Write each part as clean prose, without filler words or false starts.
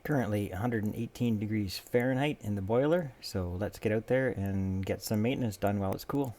Currently 118 degrees Fahrenheit in the boiler, so let's get out there and get some maintenance done while it's cool.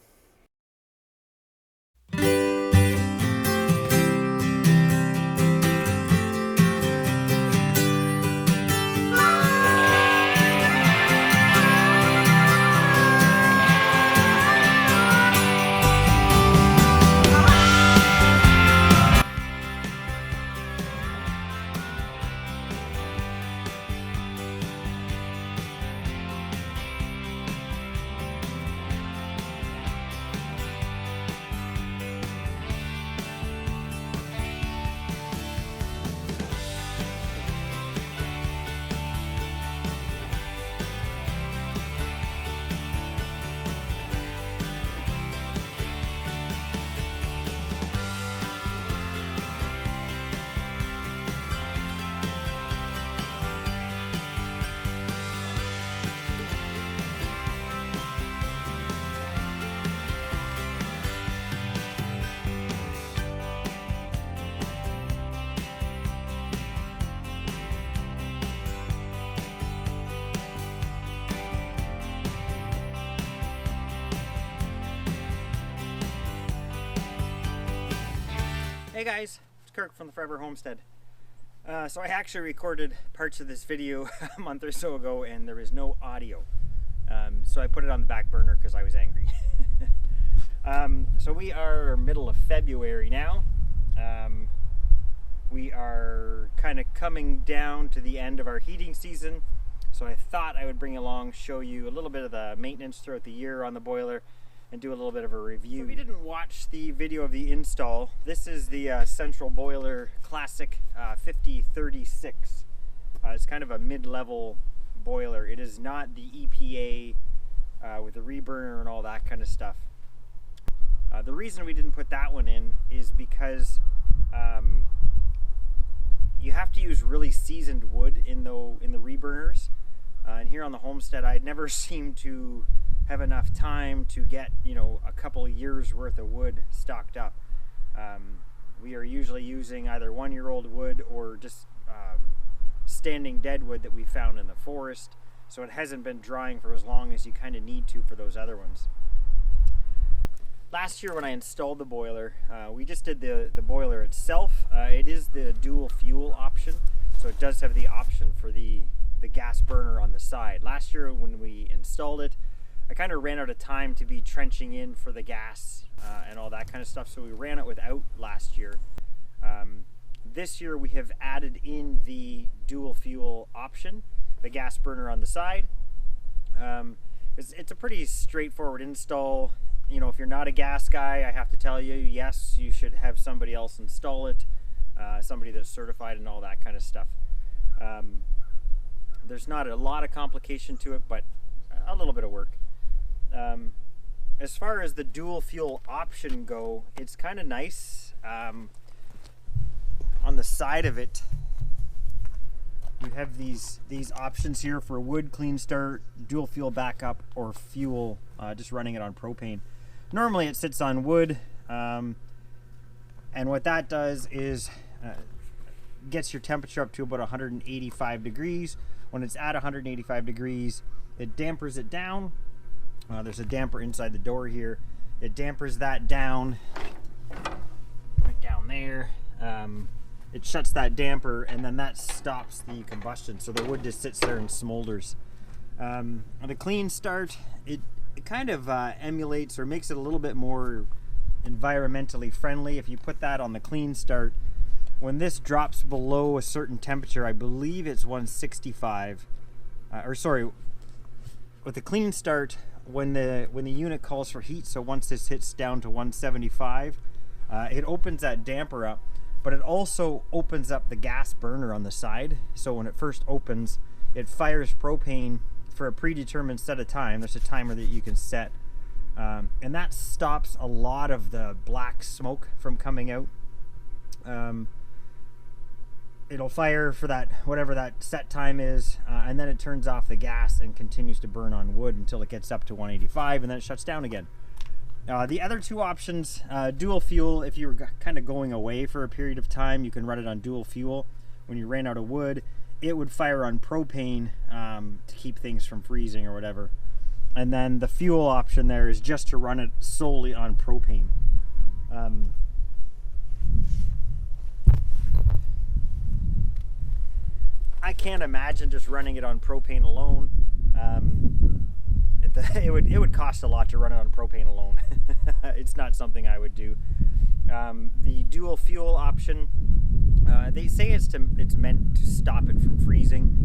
Hey guys, it's Kirk from the Forever Homestead. So I actually recorded parts of this video a month or so ago and there was no audio. So I put it on the back burner because I was angry. So we are middle of February now. We are kind of coming down to the end of our heating season. So I thought I would bring along, show you a little bit of the maintenance throughout the year on the boiler and do a little bit of a review. So if you didn't watch the video of the install, this is the Central Boiler Classic 5036. It's kind of a mid-level boiler. It is not the EPA with the reburner and all that kind of stuff. The reason we didn't put that one in is because you have to use really seasoned wood in the reburners. And here on the Homestead, I'd never seemed to have enough time to get, a couple of years worth of wood stocked up. We are usually using either 1-year-old wood or just standing dead wood that we found in the forest, so it hasn't been drying for as long as you kind of need to for those other ones. Last year when I installed the boiler, we just did the boiler itself. It is the dual fuel option, so it does have the option for the gas burner on the side. Last year when we installed it, I kind of ran out of time to be trenching in for the gas and all that kind of stuff, so we ran it without last year. This year we have added in the dual fuel option, the gas burner on the side. It's a pretty straightforward install. If you're not a gas guy, I have to tell you, yes, you should have somebody else install it, somebody that's certified and all that kind of stuff. There's not a lot of complication to it, but a little bit of work. As far as the dual fuel option go, it's kind of nice. On the side of it, you have these options here for wood, clean start, dual fuel backup, or fuel, just running it on propane. Normally it sits on wood, and what that does is gets your temperature up to about 185 degrees. When it's at 185 degrees, it dampers it down. There's a damper inside the door here. It dampers that down, right down there. It shuts that damper, and then that stops the combustion, so the wood just sits there and smolders. On the clean start, it kind of emulates or makes it a little bit more environmentally friendly. If you put that on the clean start, when this drops below a certain temperature, I believe it's 165, with the clean start, when the unit calls for heat, so once this hits down to 175, it opens that damper up, but it also opens up the gas burner on the side. So when it first opens, it fires propane for a predetermined set of time. There's a timer that you can set, and that stops a lot of the black smoke from coming out. It'll fire for that, whatever that set time is, and then it turns off the gas and continues to burn on wood until it gets up to 185, and then it shuts down again. The other two options, dual fuel, if you're kind of going away for a period of time, you can run it on dual fuel. When you ran out of wood, it would fire on propane to keep things from freezing or whatever. And then the fuel option there is just to run it solely on propane. I can't imagine just running it on propane alone. It would cost a lot to run it on propane alone. It's not something I would do. The dual fuel option, they say it's meant to stop it from freezing,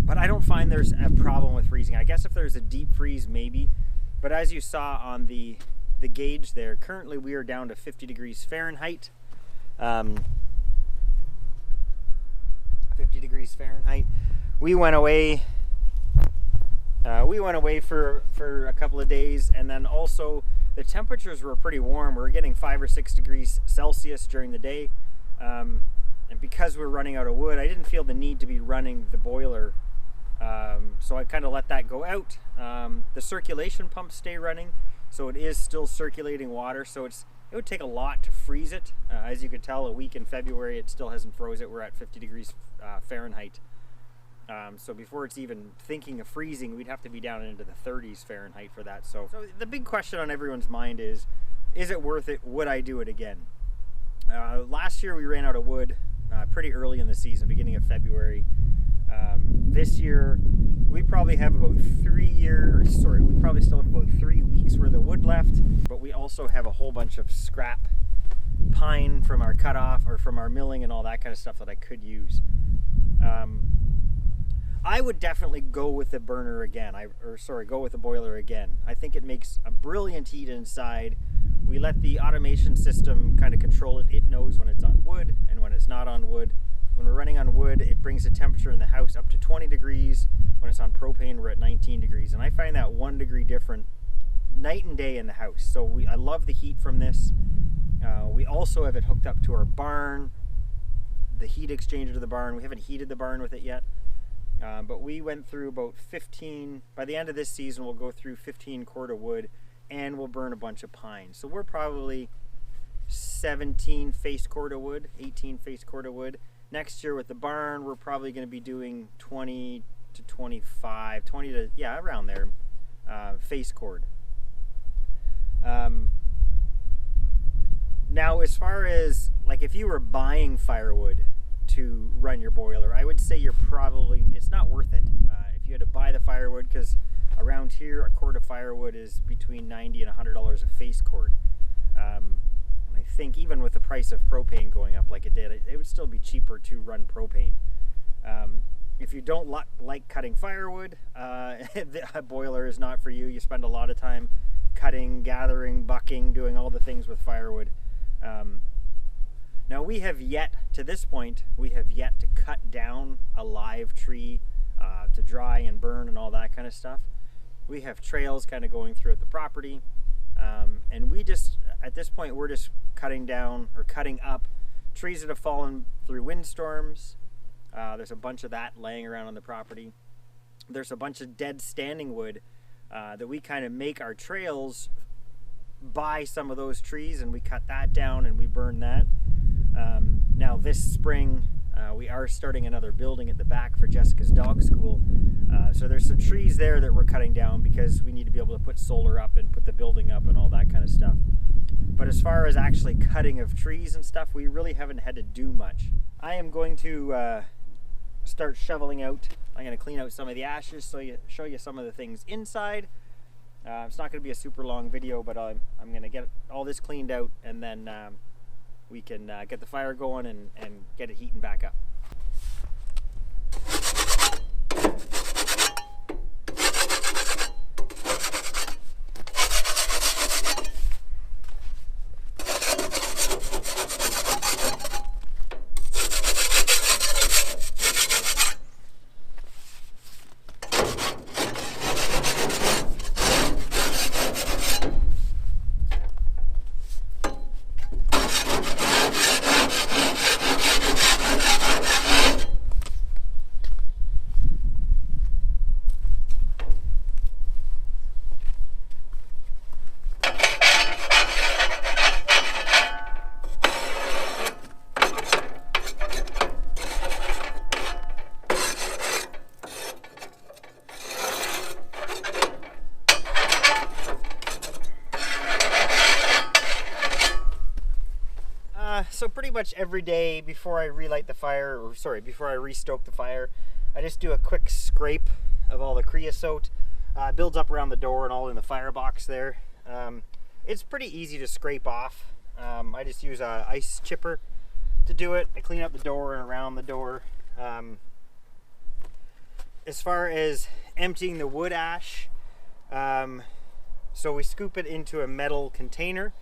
but I don't find there's a problem with freezing. I guess if there's a deep freeze, maybe. But as you saw on the gauge there, currently we are down to 50 degrees Fahrenheit. 50 degrees Fahrenheit. We went away for a couple of days, and then also the temperatures were pretty warm. We were getting 5 or 6 degrees Celsius during the day, and because we're running out of wood, I didn't feel the need to be running the boiler, so I kind of let that go out. The circulation pumps stay running, so it is still circulating water, so it would take a lot to freeze it. As you can tell, a week in February it still hasn't froze it. We're at 50 degrees Fahrenheit. So before it's even thinking of freezing, we'd have to be down into the 30s Fahrenheit for that. So the big question on everyone's mind is it worth it? Would I do it again? Last year we ran out of wood pretty early in the season, beginning of February. This year we probably have about we probably still have about 3 weeks worth of wood left, but we also have a whole bunch of scrap pine from our cutoff or from our milling and all that kind of stuff that I could use. I would definitely go with the burner again, go with the boiler again. I think it makes a brilliant heat inside. We let the automation system kind of control it. It knows when it's on wood and when it's not on wood. When we're running on wood, it brings the temperature in the house up to 20 degrees. When it's on propane, we're at 19 degrees. And I find that 1 degree different night and day in the house. So I love the heat from this. We also have it hooked up to our barn, the heat exchanger to the barn. We haven't heated the barn with it yet. But we went through about 15, by the end of this season, we'll go through 15 cord of wood and we'll burn a bunch of pine. So we're probably 17 face cord of wood, 18 face cord of wood. Next year with the barn, we're probably going to be doing 20 to 25, 20 to, yeah, around there, face cord. Now, as far as, like, if you were buying firewood to run your boiler, I would say it's not worth it. If you had to buy the firewood, because around here a cord of firewood is between $90 and $100 a face cord. And I think even with the price of propane going up like it did, it would still be cheaper to run propane. If you don't like cutting firewood, a boiler is not for you. You spend a lot of time cutting, gathering, bucking, doing all the things with firewood. Now to this point, we have yet to cut down a live tree to dry and burn and all that kind of stuff. We have trails kind of going throughout the property, and at this point, we're just cutting down or cutting up trees that have fallen through windstorms. There's a bunch of that laying around on the property. There's a bunch of dead standing wood that we kind of make our trails by some of those trees, and we cut that down and we burn that. Now this spring we are starting another building at the back for Jessica's dog school, so there's some trees there that we're cutting down because we need to be able to put solar up and put the building up and all that kind of stuff. But as far as actually cutting of trees and stuff, we really haven't had to do much. I am going to start shoveling out. I'm going to clean out some of the ashes, so show you some of the things inside. It's not going to be a super long video, but I'm going to get all this cleaned out, and then we can get the fire going and get it heating back up. pretty much every day before I relight the fire, or sorry, before I restoke the fire, I just do a quick scrape of all the creosote. Builds up around the door and all in the firebox there. It's pretty easy to scrape off. I just use a ice chipper to do it. I clean up the door and around the door. As far as emptying the wood ash, so we scoop it into a metal container.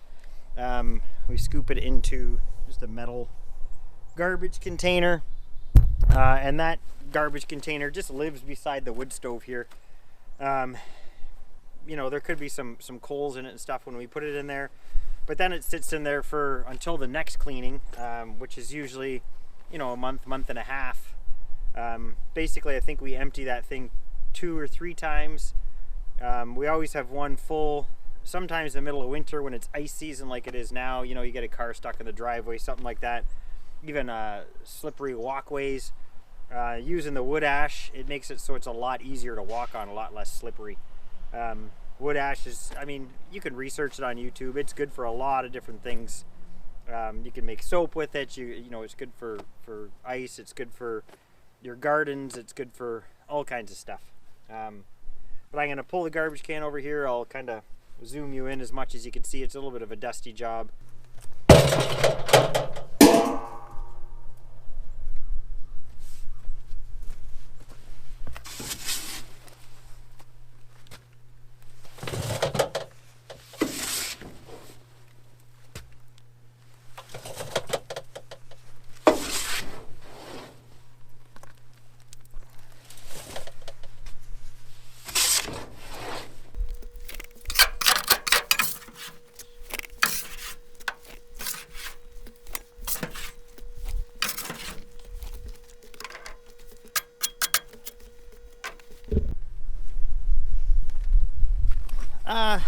We scoop it into just a metal garbage container, and that garbage container just lives beside the wood stove here. You know, there could be some coals in it and stuff when we put it in there, but then it sits in there for until the next cleaning, which is usually, you know, a month and a half. Basically, I think we empty that thing 2 or 3 times. We always have one full, sometimes in the middle of winter when it's ice season like it is now, you know, you get a car stuck in the driveway, something like that. Even slippery walkways. Using the wood ash, it makes it so it's a lot easier to walk on, a lot less slippery. Wood ash is, I mean, you can research it on YouTube. It's good for a lot of different things. You can make soap with it. You know, it's good for ice. It's good for your gardens. It's good for all kinds of stuff. But I'm going to pull the garbage can over here. I'll kind of zoom you in as much as you can see. It's a little bit of a dusty job.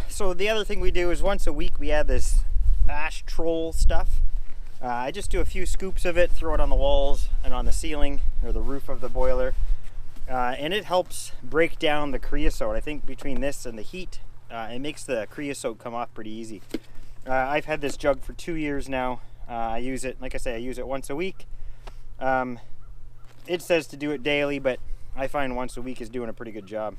So the other thing we do is once a week we add this ash troll stuff. I just do a few scoops of it, throw it on the walls and on the ceiling or the roof of the boiler, and it helps break down the creosote. I think between this and the heat, it makes the creosote come off pretty easy. I've had this jug for 2 years now. I use it, like I say, I use it once a week. It says to do it daily, but I find once a week is doing a pretty good job.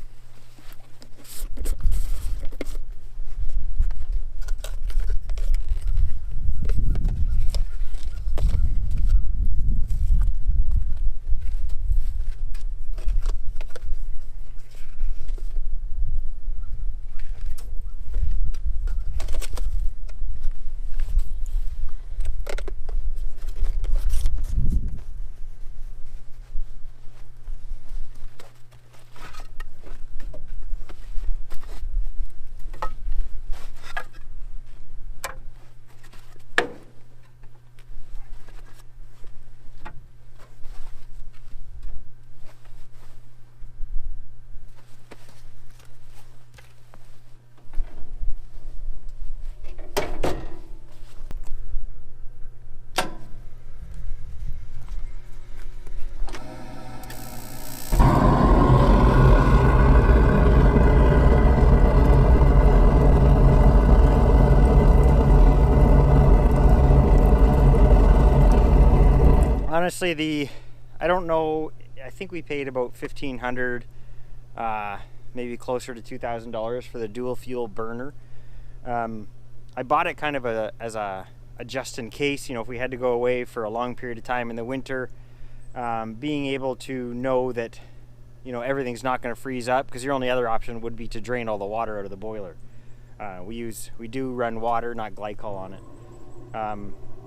Honestly, I don't know, I think we paid about $1,500, maybe closer to $2,000 for the dual fuel burner. I bought it kind of as a just in case, you know, if we had to go away for a long period of time in the winter, being able to know that, you know, everything's not going to freeze up, because your only other option would be to drain all the water out of the boiler. We do run water, not glycol on it.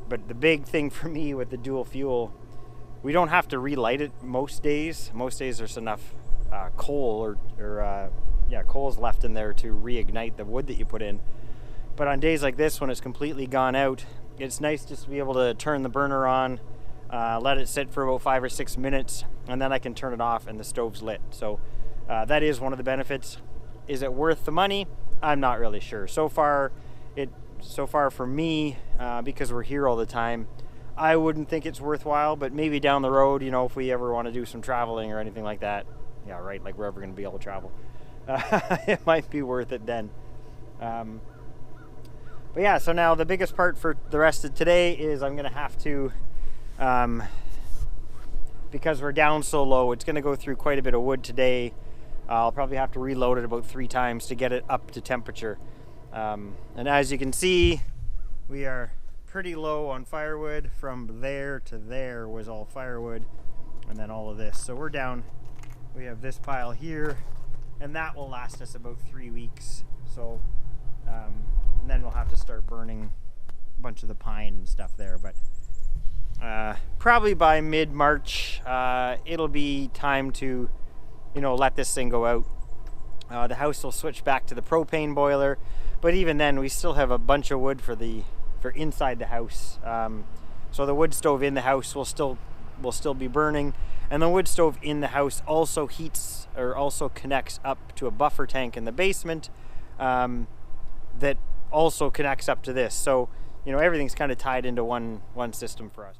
But the big thing for me with the dual fuel, we don't have to relight it most days. Most days there's enough coal or coals left in there to reignite the wood that you put in. But on days like this, when it's completely gone out, it's nice just to be able to turn the burner on, let it sit for about 5 or 6 minutes, and then I can turn it off and the stove's lit. So that is one of the benefits. Is it worth the money? I'm not really sure. So far for me, because we're here all the time, I wouldn't think it's worthwhile, but maybe down the road, you know, if we ever want to do some traveling or anything like that, yeah, right, like we're ever going to be able to travel, it might be worth it then. But yeah, so now the biggest part for the rest of today is I'm gonna have to, because we're down so low, it's gonna go through quite a bit of wood today. I'll probably have to reload it about 3 times to get it up to temperature. And as you can see, we are pretty low on firewood. From there to there was all firewood, and then all of this. So we're down, we have this pile here, and that will last us about 3 weeks. So, and then we'll have to start burning a bunch of the pine and stuff there. But probably by mid-March, it'll be time to, let this thing go out. The house will switch back to the propane boiler, but even then we still have a bunch of wood for inside the house. So the wood stove in the house will still be burning, and the wood stove in the house also heats or also connects up to a buffer tank in the basement that also connects up to this. So everything's kind of tied into one system for us.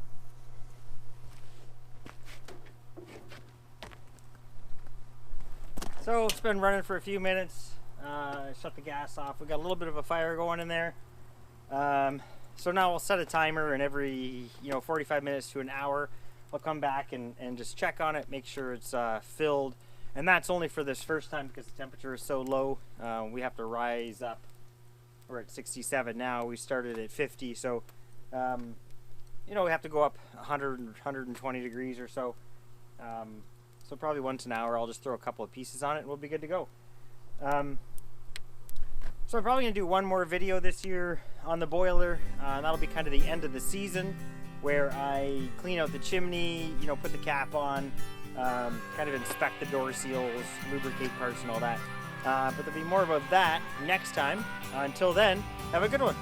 So it's been running for a few minutes. Shut the gas off. We got a little bit of a fire going in there. So now we'll set a timer, and every 45 minutes to an hour I'll come back and just check on it, make sure it's filled. And that's only for this first time because the temperature is so low. We have to rise up. We're at 67 now. We started at 50, so we have to go up 100, 120 degrees or so. So probably once an hour I'll just throw a couple of pieces on it and we'll be good to go. So I'm probably going to do one more video this year on the boiler. That'll be kind of the end of the season, where I clean out the chimney, put the cap on, kind of inspect the door seals, lubricate parts and all that. But there'll be more about that next time. Until then, have a good one.